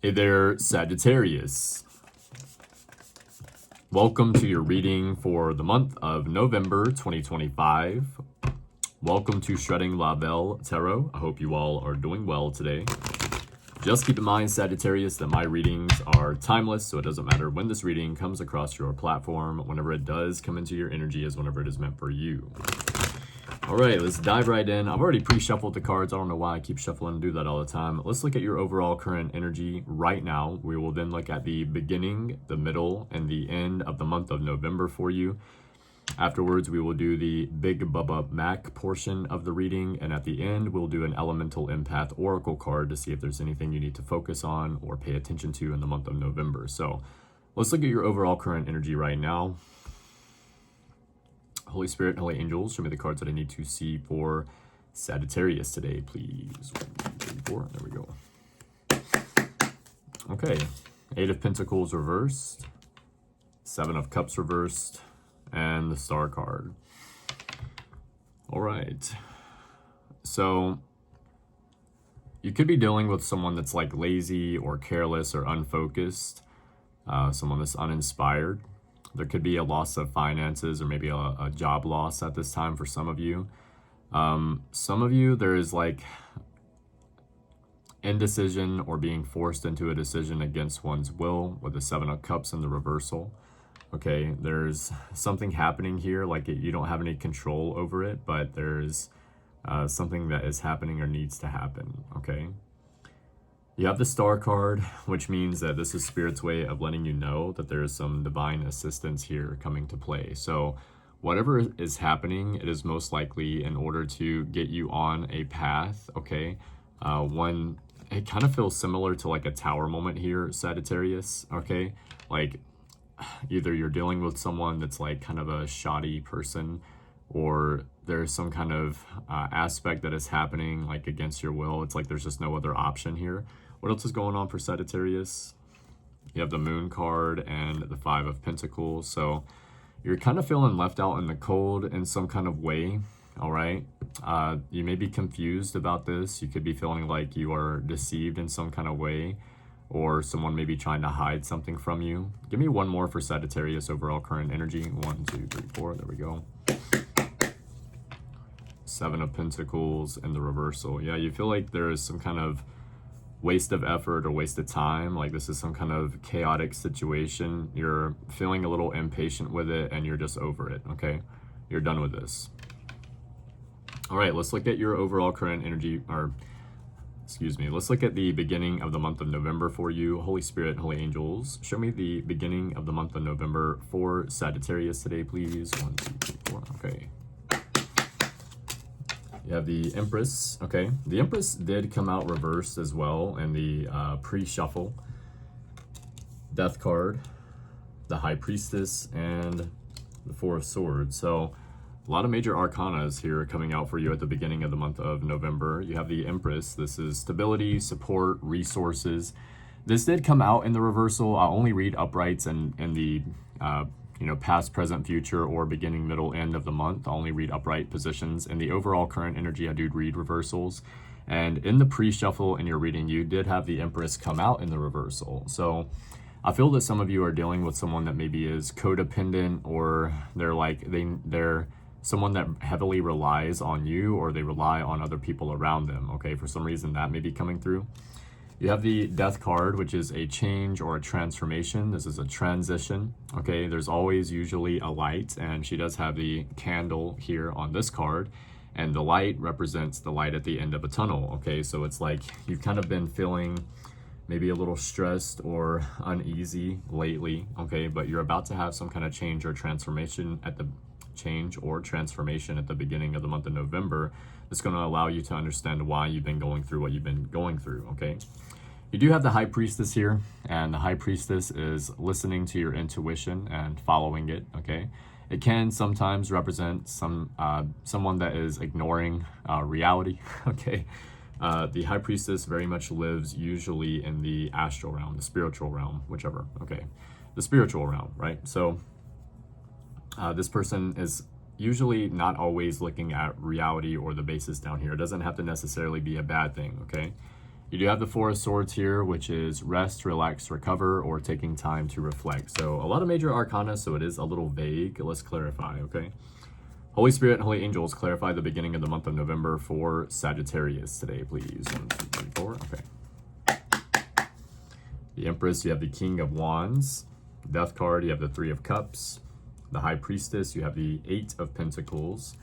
Hey there, Sagittarius. Welcome to your reading for the month of November 2025. Welcome to Shredding La Belle Tarot. I hope you all are doing well today. Just keep in mind, Sagittarius, that my readings are timeless, so it doesn't matter when this reading comes across your platform. Whenever it does come into your energy is whenever it is meant for you. All right, let's dive right in. I've already pre-shuffled the cards. I don't know why I keep shuffling and do that all the time. Let's look at your overall current energy right now. We will then look at the beginning, the middle, and the end of the month of November for you. Afterwards, we will do the big Bubba Mac portion of the reading. And at the end, we'll do an elemental empath oracle card to see if there's anything you need to focus on or pay attention to in the month of November. So let's look at your overall current energy right now. Holy Spirit, Holy Angels, show me the cards that I need to see for Sagittarius today, please. 1, 2, 3, 4. There we go. Okay. 8 of Pentacles reversed. 7 of Cups reversed. And the Star card. All right. So you could be dealing with someone that's like lazy or careless or unfocused. Someone that's uninspired. There could be a loss of finances or maybe a job loss at this time for some of you. Some of you, there is like indecision or being forced into a decision against one's will with the 7 of Cups in the reversal. Okay, there's something happening here, like you don't have any control over it, but there's something that is happening or needs to happen, okay? You have the Star card, which means that this is Spirit's way of letting you know that there is some divine assistance here coming to play. So whatever is happening, it is most likely in order to get you on a path, okay? It kind of feels similar to like a tower moment here, Sagittarius, okay? Like either you're dealing with someone that's like kind of a shoddy person, or there's some kind of aspect that is happening like against your will. It's like there's just no other option here. What else is going on for Sagittarius? You have the Moon card and the 5 of Pentacles. So you're kind of feeling left out in the cold in some kind of way, all right? You may be confused about this. You could be feeling like you are deceived in some kind of way, or someone may be trying to hide something from you. Give me one more for Sagittarius overall current energy. 1, 2, 3, 4. There we go. 7 of Pentacles in the reversal. Yeah, you feel like there is some kind of waste of effort or waste of time. Like this is some kind of chaotic situation. You're feeling a little impatient with it and you're just over it, okay? You're done with this. All right, let's look at your overall current energy, let's look at the beginning of the month of November for you. Holy Spirit, Holy Angels, show me the beginning of the month of November for Sagittarius today, please. 1, 2, 3, 4, okay. You have the Empress, okay. The Empress did come out reversed as well in the pre-shuffle. Death card, the High Priestess, and the 4 of Swords. So a lot of major arcanas here coming out for you at the beginning of the month of November. You have the Empress. This is stability, support, resources. This did come out in the reversal. I'll only read uprights and the past, present, future, or beginning, middle, end of the month. I'll only read upright positions. In the overall current energy, I do read reversals. And in the pre-shuffle in your reading, you did have the Empress come out in the reversal. So I feel that some of you are dealing with someone that maybe is codependent, or they're someone that heavily relies on you, or they rely on other people around them, okay? For some reason, that may be coming through. You have the Death card, which is a change or a transformation. This is a transition, okay? There's always usually a light, and she does have the candle here on this card, and the light represents the light at the end of a tunnel, okay? So it's like you've kind of been feeling maybe a little stressed or uneasy lately, okay? But you're about to have some kind of change or transformation at the beginning of the month of November. That's going to allow you to understand why you've been going through what you've been going through, okay? You do have the High Priestess here, and the High Priestess is listening to your intuition and following it, okay? It can sometimes represent someone that is ignoring reality, okay? The High Priestess very much lives usually in the astral realm, the spiritual realm, whichever, okay? The spiritual realm, right? So this person is usually not always looking at reality or the basis down here. It doesn't have to necessarily be a bad thing, okay? You do have the Four of Swords here, which is rest, relax, recover, or taking time to reflect. So a lot of major arcana, so it is a little vague. Let's clarify, okay? Holy Spirit and Holy Angels, clarify the beginning of the month of November for Sagittarius today, please. 1, 2, 3, 4, okay. The Empress, you have the King of Wands. Death card, you have the Three of Cups. The High Priestess, you have the Eight of Pentacles.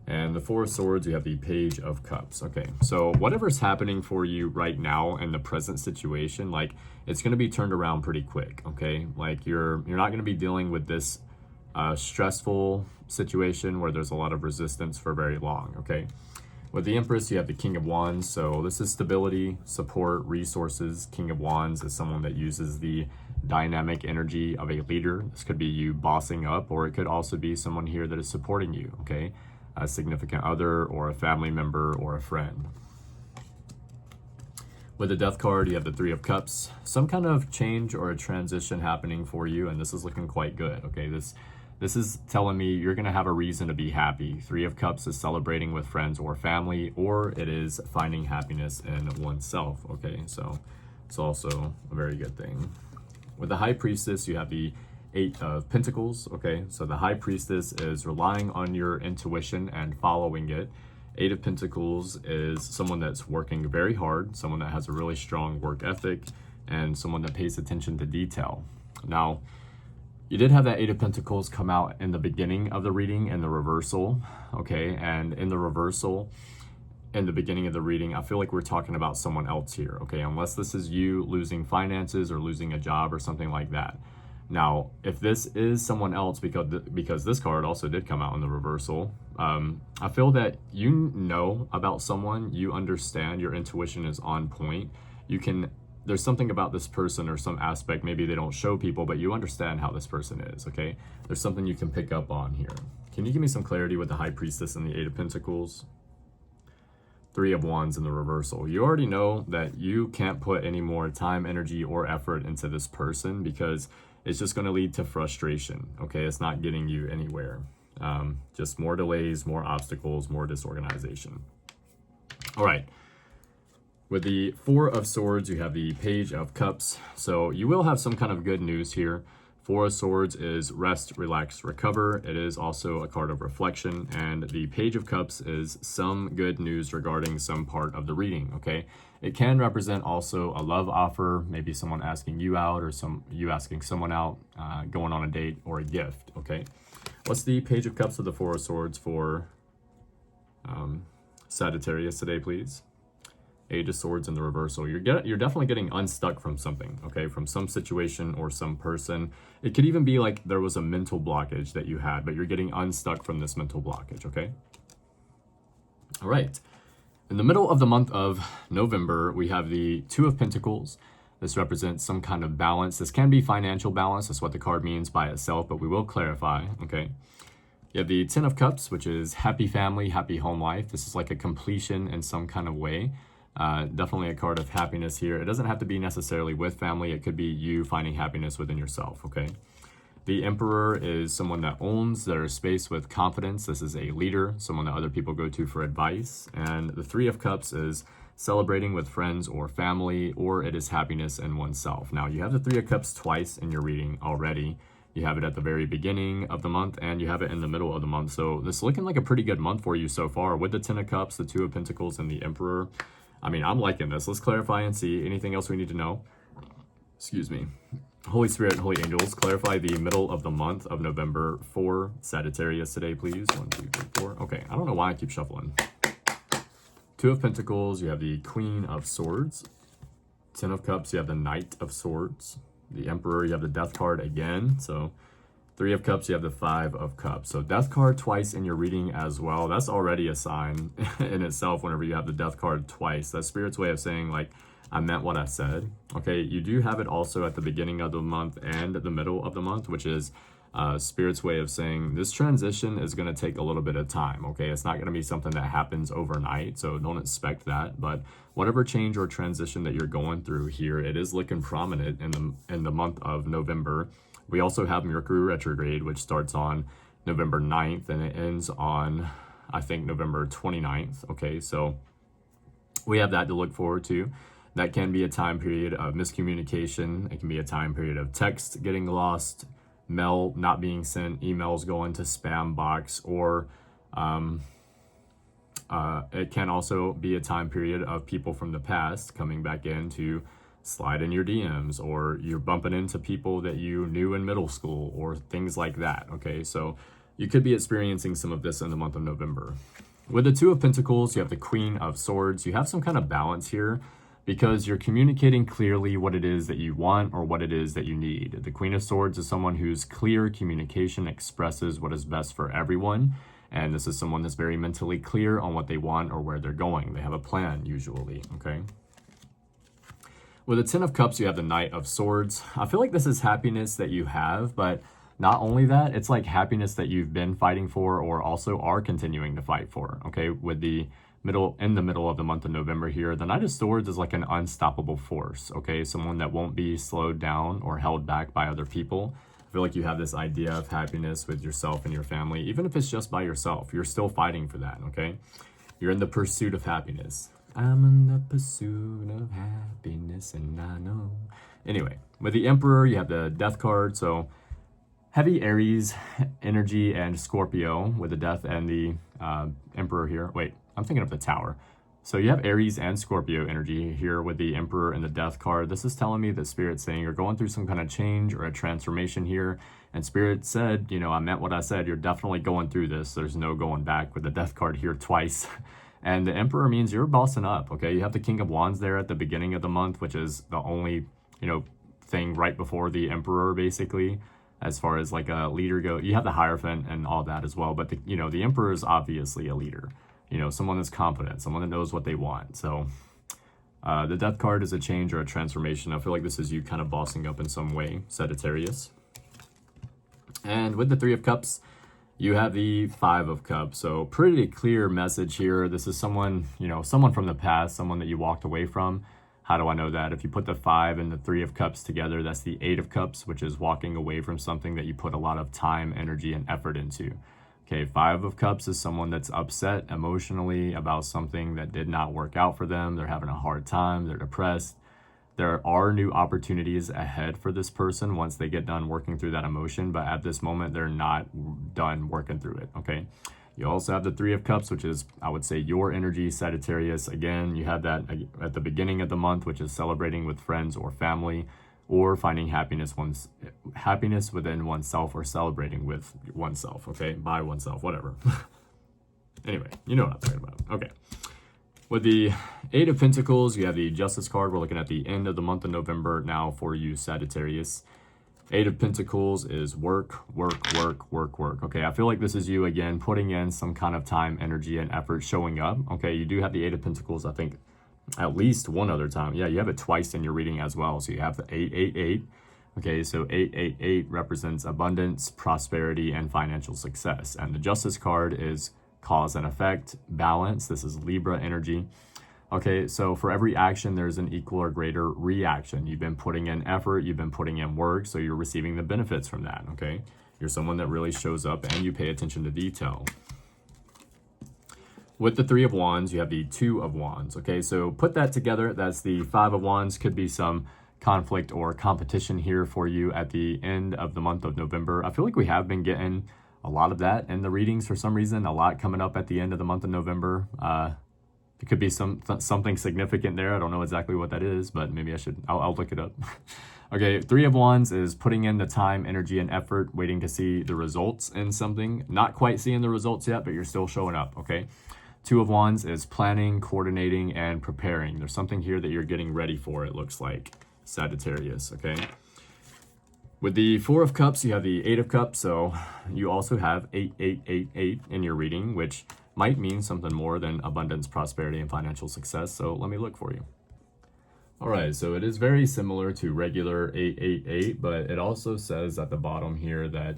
And the Four of Swords, you have the Page of Cups. Okay, so whatever's happening for you right now in the present situation, like, it's going to be turned around pretty quick, okay? Like, you're not going to be dealing with this stressful situation where there's a lot of resistance for very long, okay? With the Empress, you have the King of Wands, so this is stability, support, resources. King of Wands is someone that uses the dynamic energy of a leader. This could be you bossing up, or it could also be someone here that is supporting you, okay? A significant other or a family member or a friend. With the Death card, you have the Three of Cups. Some kind of change or a transition happening for you, and this is looking quite good, okay? This is telling me you're going to have a reason to be happy. Three of Cups is celebrating with friends or family, or it is finding happiness in oneself, okay? So it's also a very good thing. With the High Priestess, you have the Eight of Pentacles, okay? So the High Priestess is relying on your intuition and following it. Eight of Pentacles is someone that's working very hard, someone that has a really strong work ethic, and someone that pays attention to detail. Now, you did have that Eight of Pentacles come out in the beginning of the reading in the reversal, okay? And in the reversal, in the beginning of the reading, I feel like we're talking about someone else here, okay? Unless this is you losing finances or losing a job or something like that. Now, if this is someone else, because this card also did come out in the reversal, I feel that you know about someone, you understand, your intuition is on point. There's something about this person or some aspect, maybe they don't show people, but you understand how this person is, okay? There's something you can pick up on here. Can you give me some clarity with the High Priestess and the Eight of Pentacles? Three of Wands in the reversal. You already know that you can't put any more time, energy, or effort into this person because it's just going to lead to frustration, okay? It's not getting you anywhere. Just more delays, more obstacles, more disorganization. All right. With the Four of Swords, you have the Page of Cups. So you will have some kind of good news here. Four of Swords is rest, relax, recover. It is also a card of reflection. And the Page of Cups is some good news regarding some part of the reading, okay? It can represent also a love offer, maybe someone asking you out or you asking someone out, going on a date or a gift, okay? What's the Page of Cups of the Four of Swords for Sagittarius today, please? Eight of Swords in the reversal. You're definitely getting unstuck from something, okay? From some situation or some person. It could even be like there was a mental blockage that you had, but you're getting unstuck from this mental blockage, okay? All right. In the middle of the month of November, we have the Two of Pentacles. This represents some kind of balance. This can be financial balance. That's what the card means by itself, but we will clarify, okay? You have the Ten of Cups, which is happy family, happy home life. This is like a completion in some kind of way. Definitely a card of happiness here. It doesn't have to be necessarily with family. It could be you finding happiness within yourself, okay? The Emperor is someone that owns their space with confidence. This is a leader, someone that other people go to for advice. And the Three of Cups is celebrating with friends or family, or it is happiness in oneself. Now, you have the Three of Cups twice in your reading already. You have it at the very beginning of the month, and you have it in the middle of the month. So this is looking like a pretty good month for you so far with the Ten of Cups, the Two of Pentacles, and the Emperor. I mean, I'm liking this. Let's clarify and see. Anything else we need to know? Excuse me. Holy Spirit and Holy Angels, clarify the middle of the month of November for Sagittarius today, please. 1, 2, 3, 4. Okay, I don't know why I keep shuffling. Two of Pentacles, you have the Queen of Swords. Ten of Cups, you have the Knight of Swords. The Emperor, you have the Death card again. So Three of Cups, you have the Five of Cups. So Death card twice in your reading as well. That's already a sign in itself whenever you have the Death card twice. That's Spirit's way of saying, like, I meant what I said. Okay, you do have it also at the beginning of the month and the middle of the month, which is Spirit's way of saying this transition is going to take a little bit of time, okay? It's not going to be something that happens overnight, so don't expect that. But whatever change or transition that you're going through here, it is looking prominent in the month of November. We also have Mercury retrograde, which starts on November 9th, and it ends on, I think, November 29th, okay? So we have that to look forward to. That can be a time period of miscommunication. It can be a time period of text getting lost, mail not being sent, emails going to spam box, or it can also be a time period of people from the past coming back in to slide in your DMs, or you're bumping into people that you knew in middle school, or things like that. Okay, so you could be experiencing some of this in the month of November. With the Two of Pentacles, you have the Queen of Swords. You have some kind of balance here because you're communicating clearly what it is that you want or what it is that you need. The Queen of Swords is someone whose clear communication expresses what is best for everyone. And this is someone that's very mentally clear on what they want or where they're going. They have a plan usually, okay? With the Ten of Cups, you have the Knight of Swords. I feel like this is happiness that you have, but not only that, it's like happiness that you've been fighting for or also are continuing to fight for, okay? With the in the middle of the month of November here, the Knight of Swords is like an unstoppable force, okay? Someone that won't be slowed down or held back by other people. I feel like you have this idea of happiness with yourself and your family. Even if it's just by yourself, you're still fighting for that, okay? You're in the pursuit of happiness. I'm in the pursuit of happiness and I know. Anyway, with the Emperor, you have the Death card. So heavy Aries energy and Scorpio with the Death and the Emperor here. Wait, I'm thinking of the Tower. So you have Aries and Scorpio energy here with the Emperor and the Death card. This is telling me that Spirit's saying you're going through some kind of change or a transformation here. And Spirit said, you know, I meant what I said. You're definitely going through this. There's no going back with the Death card here twice. And the Emperor means you're bossing up, okay? You have the King of Wands there at the beginning of the month, which is the only, you know, thing right before the Emperor, basically, as far as like a leader go. You have the Hierophant and all that as well. But, the Emperor is obviously a leader. Someone that's confident, someone that knows what they want. So the Death card is a change or a transformation. I feel like this is you kind of bossing up in some way, Sagittarius. And with the Three of Cups, you have the Five of Cups. So pretty clear message here. This is someone, someone from the past, someone that you walked away from. How do I know that? If you put the Five and the Three of Cups together, that's the Eight of Cups, which is walking away from something that you put a lot of time, energy, and effort into. Okay, Five of Cups is someone that's upset emotionally about something that did not work out for them. They're having a hard time. They're depressed. There are new opportunities ahead for this person once they get done working through that emotion. But at this moment, they're not done working through it, okay? You also have the Three of Cups, which is, I would say, your energy, Sagittarius. Again, you have that at the beginning of the month, which is celebrating with friends or family, or finding happiness within oneself, or celebrating with oneself, okay? By oneself, whatever. Anyway, you know what I'm talking about. Okay. With the Eight of Pentacles, you have the Justice card. We're looking at the end of the month of November now for you, Sagittarius. Eight of Pentacles is work. Okay, I feel like this is you, again, putting in some kind of time, energy, and effort, showing up. Okay, you do have the Eight of Pentacles, I think, at least one other time. Yeah, you have it twice in your reading as well. So you have the 888. Okay, so 888 represents abundance, prosperity, and financial success. And the Justice card is cause and effect, balance. This is Libra energy. Okay, so for every action, there's an equal or greater reaction. You've been putting in effort, you've been putting in work, so you're receiving the benefits from that, okay? You're someone that really shows up and you pay attention to detail. With the Three of Wands, you have the Two of Wands, okay? So put that together. That's the Five of Wands. Could be some conflict or competition here for you at the end of the month of November. I feel like we have been getting a lot of that in the readings for some reason, a lot coming up at the end of the month of November. It could be something significant there. I don't know exactly what that is, but maybe I'll look it up. Okay, Three of Wands is putting in the time, energy, and effort, waiting to see the results in something. Not quite seeing the results yet, but you're still showing up, okay? Two of Wands is planning, coordinating, and preparing. There's something here that you're getting ready for, it looks like, Sagittarius, okay? With the Four of Cups, you have the Eight of Cups, so you also have 8888 in your reading, which might mean something more than abundance, prosperity, and financial success. So let me look for you. All right, so it is very similar to regular 888, but it also says at the bottom here that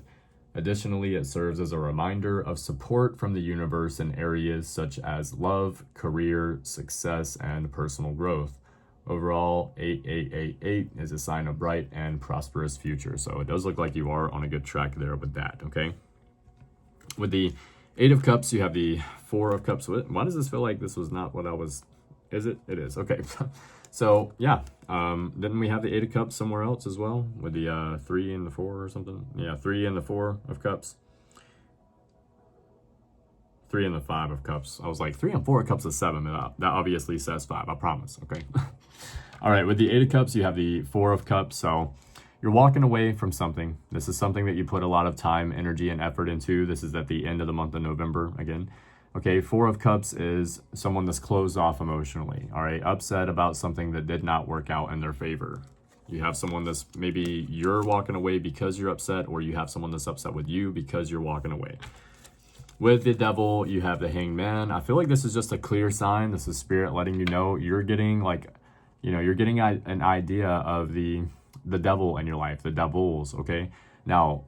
additionally, it serves as a reminder of support from the universe in areas such as love, career, success, and personal growth. Overall, 8888 is a sign of bright and prosperous future. So it does look like you are on a good track there with that, okay? With the Eight of Cups, you have the Four of Cups. Why does this feel like this was not what I was Is it? It is. Okay. So yeah, then we have the 8 of Cups somewhere else as well with the 3 and the 4 or something. Yeah, 3 and the 4 of Cups. 3 and the 5 of Cups. I was like, 3 and 4 of Cups is 7. That obviously says 5. I promise. Okay. All right. With the 8 of Cups, you have the 4 of Cups. So you're walking away from something. This is something that you put a lot of time, energy, and effort into. This is at the end of the month of November again. Okay, 4 of Cups is someone that's closed off emotionally, all right? Upset about something that did not work out in their favor. You have someone that's, maybe you're walking away because you're upset, or you have someone that's upset with you because you're walking away. With the Devil, you have the Hanged Man. I feel like this is just a clear sign. This is Spirit letting you know you're getting you're getting an idea of the devil in your life, the devils, okay? Now,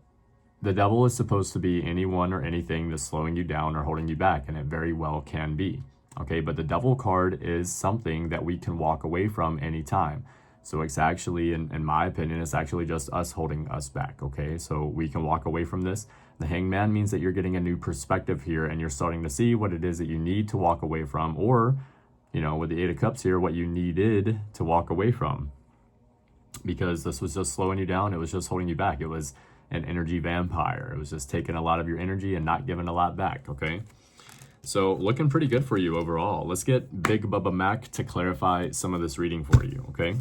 the devil is supposed to be anyone or anything that's slowing you down or holding you back, and it very well can be, okay? But the devil card is something that we can walk away from anytime. So it's actually, in my opinion, it's actually just us holding us back, okay? So we can walk away from this. The Hanged Man means that you're getting a new perspective here, and you're starting to see what it is that you need to walk away from, or, with the 8 of Cups here, what you needed to walk away from. Because this was just slowing you down. It was just holding you back. It was an energy vampire. It was just taking a lot of your energy and not giving a lot back, okay? So looking pretty good for you overall. Let's get Big Bubba Mac to clarify some of this reading for you, okay?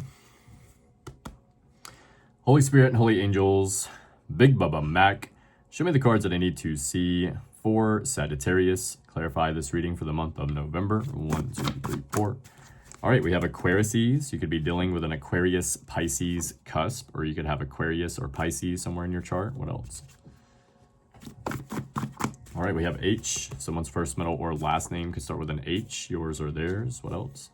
Holy Spirit and Holy Angels, Big Bubba Mac, show me the cards that I need to see for Sagittarius. Clarify this reading for the month of November. 1, 2, 3, 4. All right, we have Aquarius. You could be dealing with an Aquarius Pisces cusp, or you could have Aquarius or Pisces somewhere in your chart. What else? All right, we have H. Someone's first, middle, or last name could start with an H, yours or theirs. What else?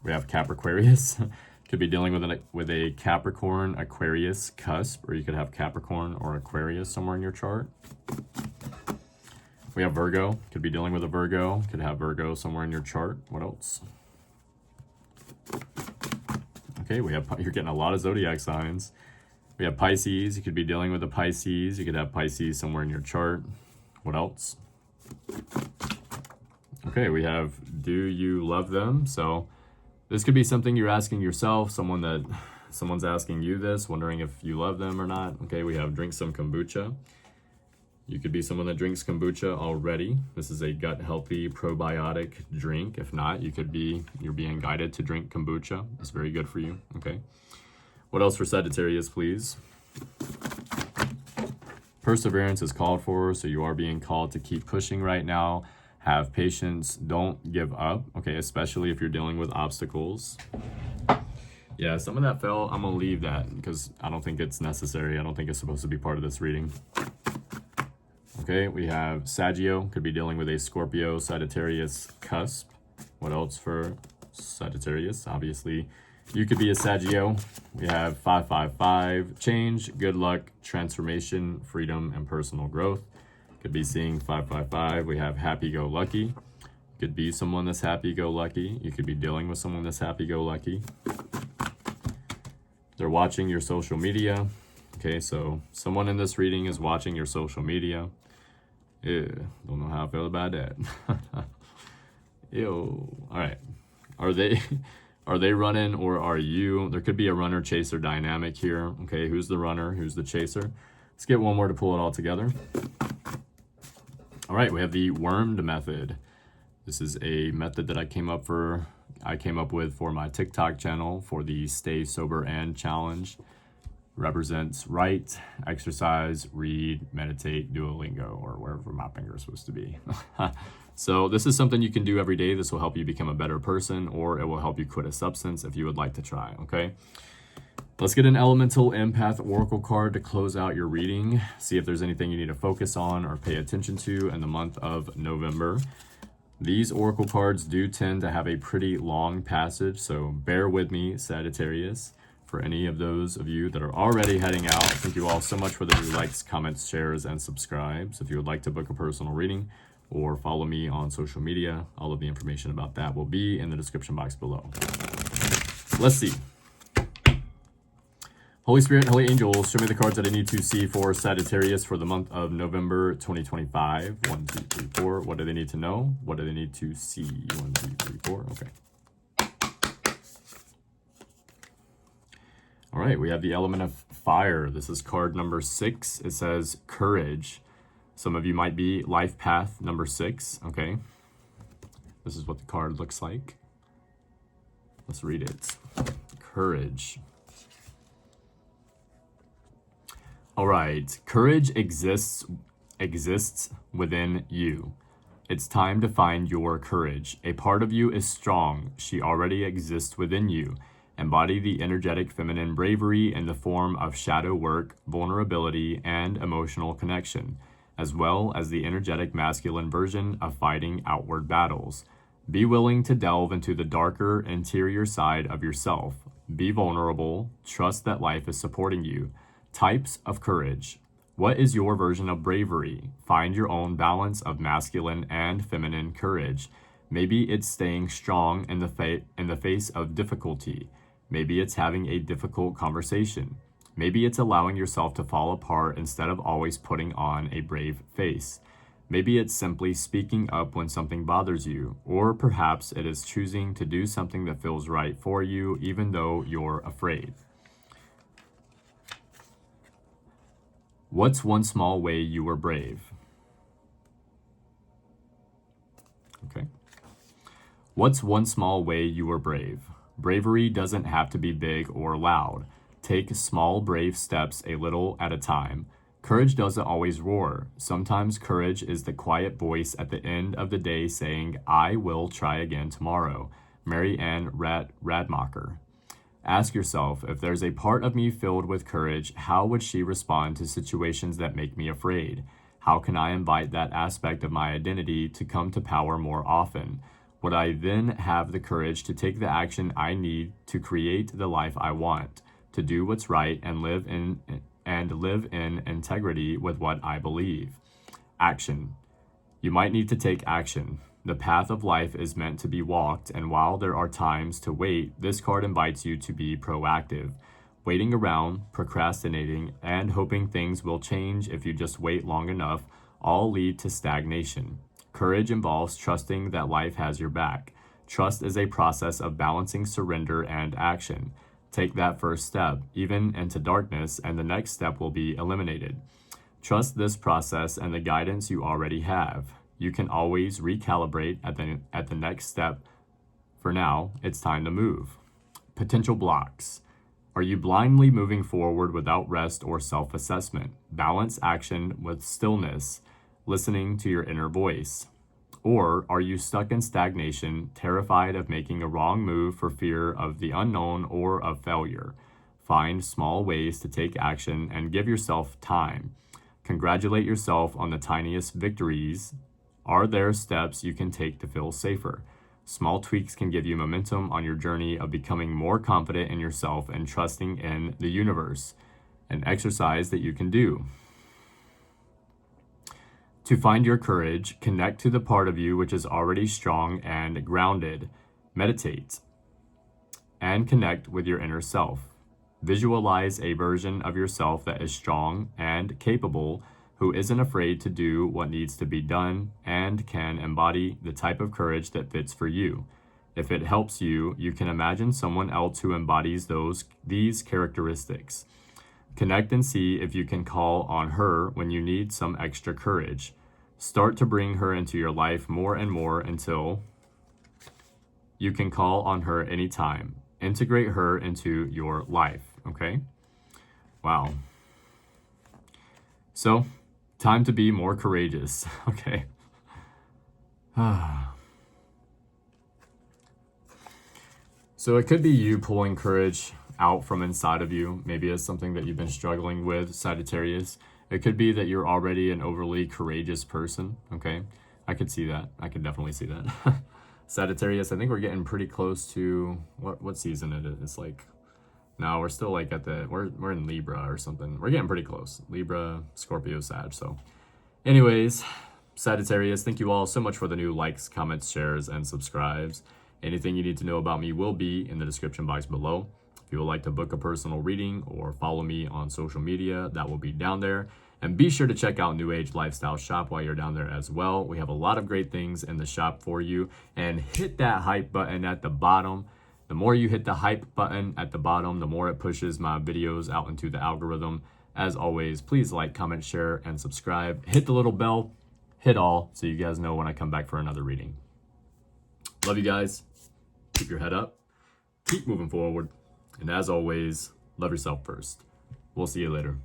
We have Capricornius. Could be dealing with a Capricorn Aquarius cusp, or you could have Capricorn or Aquarius somewhere in your chart. We have Virgo. Could be dealing with a Virgo. Could have Virgo somewhere in your chart. What else? Okay, you're getting a lot of zodiac signs. We have Pisces. You could be dealing with a Pisces. You could have Pisces somewhere in your chart. What else? Okay, we have do you love them? So this could be something you're asking yourself, someone's asking you this, wondering if you love them or not. Okay, we have drink some kombucha. You could be someone that drinks kombucha already. This is a gut healthy probiotic drink. If not, you're being guided to drink kombucha. It's very good for you. Okay. What else for Sagittarius, please? Perseverance is called for, so you are being called to keep pushing right now. Have patience. Don't give up. Okay, especially if you're dealing with obstacles. Yeah, some of that fell. I'm gonna leave that because I don't think it's necessary. I don't think it's supposed to be part of this reading. Okay, we have Saggio, could be dealing with a Scorpio Sagittarius cusp. What else for Sagittarius? Obviously, you could be a Saggio. We have 555, change, good luck, transformation, freedom, and personal growth. Could be seeing 555. We have happy-go-lucky. Could be someone that's happy-go-lucky. You could be dealing with someone that's happy-go-lucky. They're watching your social media. Okay, so someone in this reading is watching your social media. Ew, don't know how I feel about that. Ew. All right. Are they running, or are you? There could be a runner-chaser dynamic here. Okay, who's the runner? Who's the chaser? Let's get one more to pull it all together. All right, we have the wormed method. This is a method that I came up with for my TikTok channel for the Stay Sober and Challenge. Represents write, exercise, read, meditate, Duolingo, or wherever my finger is supposed to be. So this is something you can do every day. This will help you become a better person, or it will help you quit a substance if you would like to try, okay? Let's get an Elemental Empath Oracle card to close out your reading. See if there's anything you need to focus on or pay attention to in the month of November. These Oracle cards do tend to have a pretty long passage, so bear with me, Sagittarius. For any of those of you that are already heading out, thank you all so much for the new likes, comments, shares, and subscribes. If you would like to book a personal reading or follow me on social media, all of the information about that will be in the description box below. Let's see. Holy Spirit, Holy Angels, show me the cards that I need to see for Sagittarius for the month of November 2025. 1, 2, 3, 4. What do they need to know? What do they need to see? 1, 2, 3, 4. Okay. All right, we have the element of fire. This is card number 6. It says courage. Some of you might be life path number 6. Okay. This is what the card looks like. Let's read it. Courage. All right, courage exists within you. It's time to find your courage. A part of you is strong. She already exists within you. Embody the energetic feminine bravery in the form of shadow work, vulnerability, and emotional connection, as well as the energetic masculine version of fighting outward battles. Be willing to delve into the darker interior side of yourself. Be vulnerable. Trust that life is supporting you. Types of courage. What is your version of bravery? Find your own balance of masculine and feminine courage. Maybe it's staying strong in the face of difficulty. Maybe it's having a difficult conversation. Maybe it's allowing yourself to fall apart instead of always putting on a brave face. Maybe it's simply speaking up when something bothers you, or perhaps it is choosing to do something that feels right for you even though you're afraid. What's one small way you were brave? Okay. What's one small way you were brave? Bravery doesn't have to be big or loud. Take small, brave steps a little at a time. Courage doesn't always roar. Sometimes courage is the quiet voice at the end of the day saying, I will try again tomorrow. Mary Ann Radmacher. Ask yourself, if there's a part of me filled with courage, how would she respond to situations that make me afraid? How can I invite that aspect of my identity to come to power more often? Would I then have the courage to take the action I need to create the life I want, to do what's right and live in integrity with what I believe? Action. You might need to take action. The path of life is meant to be walked, and while there are times to wait, this card invites you to be proactive. Waiting around, procrastinating, and hoping things will change if you just wait long enough all lead to stagnation. Courage involves trusting that life has your back. Trust is a process of balancing surrender and action. Take that first step, even into darkness, and the next step will be eliminated. Trust this process and the guidance you already have. You can always recalibrate at the next step. For now, it's time to move. Potential blocks. Are you blindly moving forward without rest or self-assessment? Balance action with stillness, listening to your inner voice. Or are you stuck in stagnation, terrified of making a wrong move for fear of the unknown or of failure? Find small ways to take action and give yourself time. Congratulate yourself on the tiniest victories. Are there steps you can take to feel safer? Small tweaks can give you momentum on your journey of becoming more confident in yourself and trusting in the universe. An exercise that you can do. To find your courage, connect to the part of you which is already strong and grounded. Meditate and connect with your inner self. Visualize a version of yourself that is strong and capable, who isn't afraid to do what needs to be done and can embody the type of courage that fits for you. If it helps you, you can imagine someone else who embodies these characteristics. Connect and see if you can call on her when you need some extra courage. Start to bring her into your life more and more until you can call on her anytime. Integrate her into your life, okay? Wow. So, time to be more courageous, okay? So it could be you pulling courage out from inside of you. Maybe it's something that you've been struggling with, Sagittarius. It could be that you're already an overly courageous person, okay? I could see that. I could definitely see that. Sagittarius, I think we're getting pretty close to, what season it is? It's like, no, we're still like at the, we're in Libra or something. We're getting pretty close. Libra, Scorpio, Sag. So anyways, Sagittarius, thank you all so much for the new likes, comments, shares, and subscribes. Anything you need to know about me will be in the description box below. If you would like to book a personal reading or follow me on social media, that will be down there. And be sure to check out New Age Lifestyle Shop while you're down there as well. We have a lot of great things in the shop for you. And hit that hype button at the bottom. The more you hit the hype button at the bottom, the more it pushes my videos out into the algorithm. As always, please like, comment, share, and subscribe. Hit the little bell, hit all, so you guys know when I come back for another reading. Love you guys. Keep your head up. Keep moving forward. And as always, love yourself first. We'll see you later.